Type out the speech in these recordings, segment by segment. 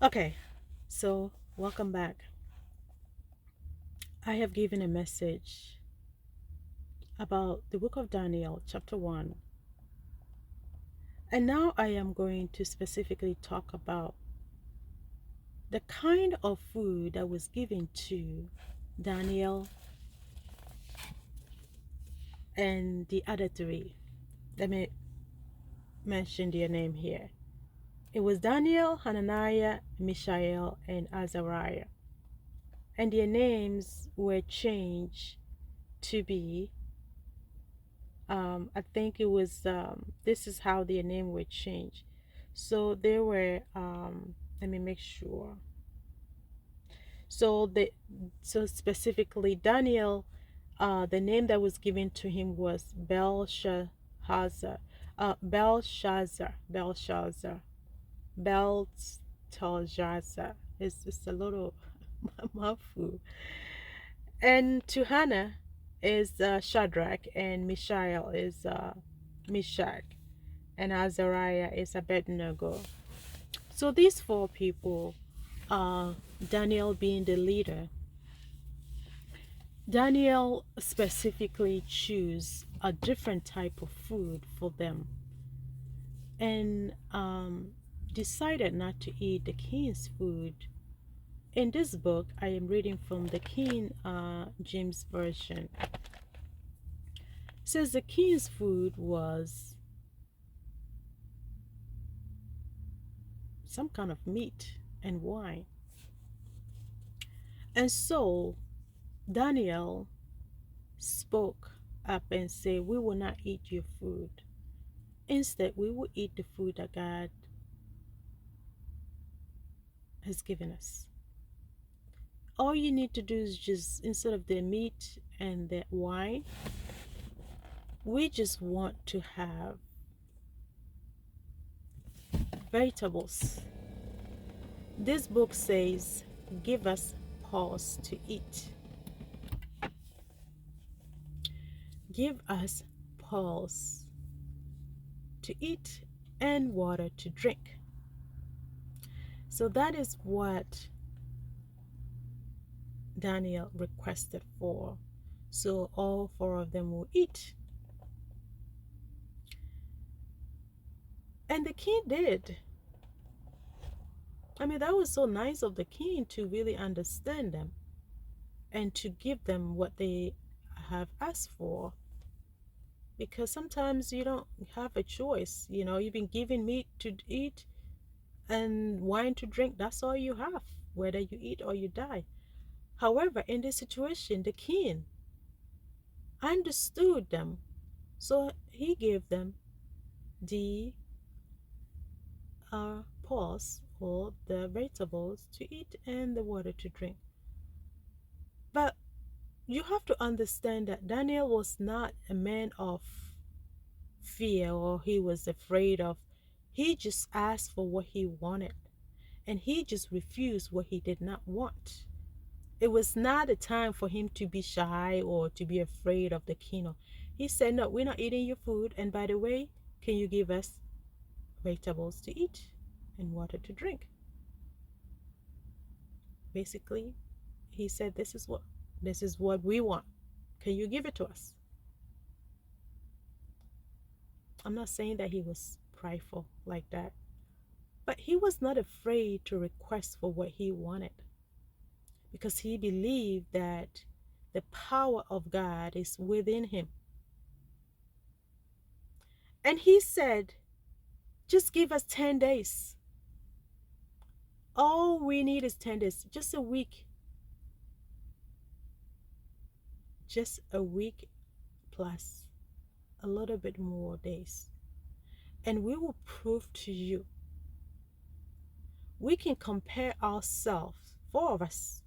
Okay, so welcome back. I have given a message about the book of Daniel, chapter 1. And now I am going to specifically talk about the kind of food that was given to Daniel and the other three. Let me mention their name here. It was Daniel, Hananiah, Mishael, and Azariah. And their names were changed to be I think it was this is how their name were changed. So they were let me make sure. So the so specifically Daniel, the name that was given to him was Belshazzar, Belshazzar, Belteshazzar. It's a little mouthful. And to Hannah is Shadrach, and Mishael is Meshach, and Azariah is Abednego. So these four people, Daniel being the leader, Daniel specifically choose a different type of food for them, and decided not to eat the king's food. In this book, I am reading from the King James Version. It says the king's food was some kind of meat and wine. And so Daniel spoke up and said, "We will not eat your food. Instead, we will eat the food that God has given us. All you need to do is just, instead of the meat and the wine, we just want to have vegetables." This book says, "Give us pause to eat." Give us pause to eat and water to drink. So that is what Daniel requested for. So all four of them will eat. And the king did. I mean, that was so nice of the king to really understand them and to give them what they have asked for. Because sometimes you don't have a choice. You know, you've been given meat to eat and wine to drink. That's all you have, whether you eat or you die. However, in this situation, the king understood them. So he gave them the pulse or the vegetables to eat and the water to drink. But you have to understand that Daniel was not a man of fear or he was afraid of. He just asked for what he wanted and he just refused what he did not want. It was not a time for him to be shy or to be afraid of the king. He said, "No, we're not eating your food. And by the way, can you give us vegetables to eat and water to drink?" Basically, he said, this is what we want. Can you give it to us?" I'm not saying that he was prideful like that, but he was not afraid to request for what he wanted because he believed that the power of God is within him. And he said, "Just give us 10 days. All we need is 10 days, just a week, just a week plus a little bit more days. And we will prove to you, we can compare ourselves, four of us,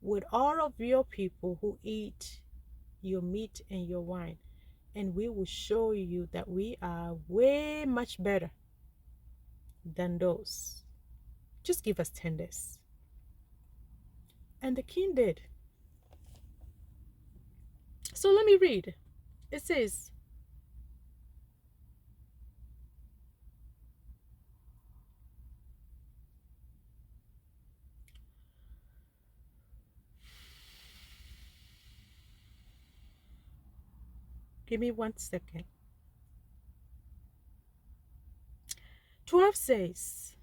with all of your people who eat your meat and your wine. And we will show you that we are way much better than those. Just give us 10 days." And the king did. So let me read. It says, Give me 1 second. 12 says,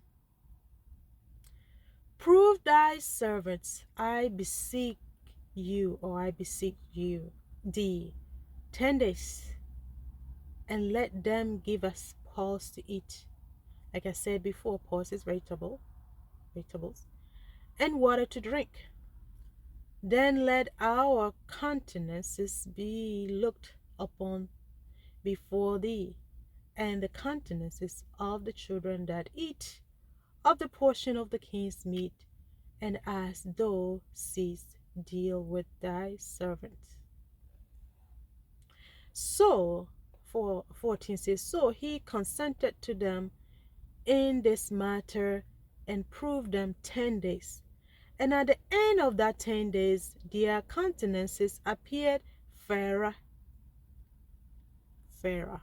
prove thy servants, I beseech you, or I beseech you, thee, 10 days, and let them give us pulse to eat. Like I said before, pulse is vegetables, and water to drink. Then let our countenances be looked upon before thee, and the countenances of the children that eat of the portion of the king's meat, and as thou seest, deal with thy servants. So, for 14 says, so he consented to them in this matter and proved them 10 days. And at the end of that 10 days, their countenances appeared fairer. Fairer.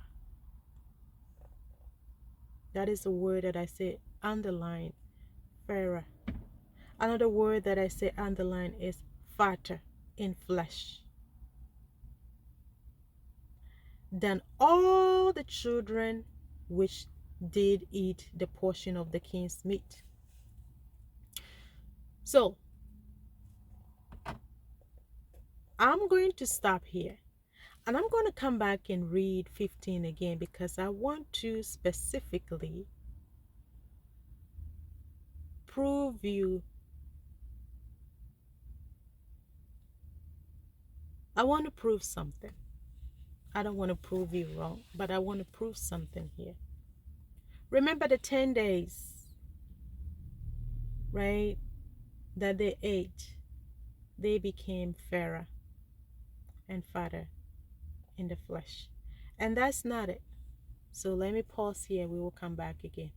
That is the word that I say underline. Fairer. Another word that I say underline is fatter in flesh than all the children which did eat the portion of the king's meat. So, I'm going to stop here. And I'm going to come back and read 15 again because I want to specifically prove you. I want to prove something. I don't want to prove you wrong, but I want to prove something here. Remember the 10 days, right, that they ate, they became fairer and fatter in the flesh. And that's not it. So let me pause here. We will come back again.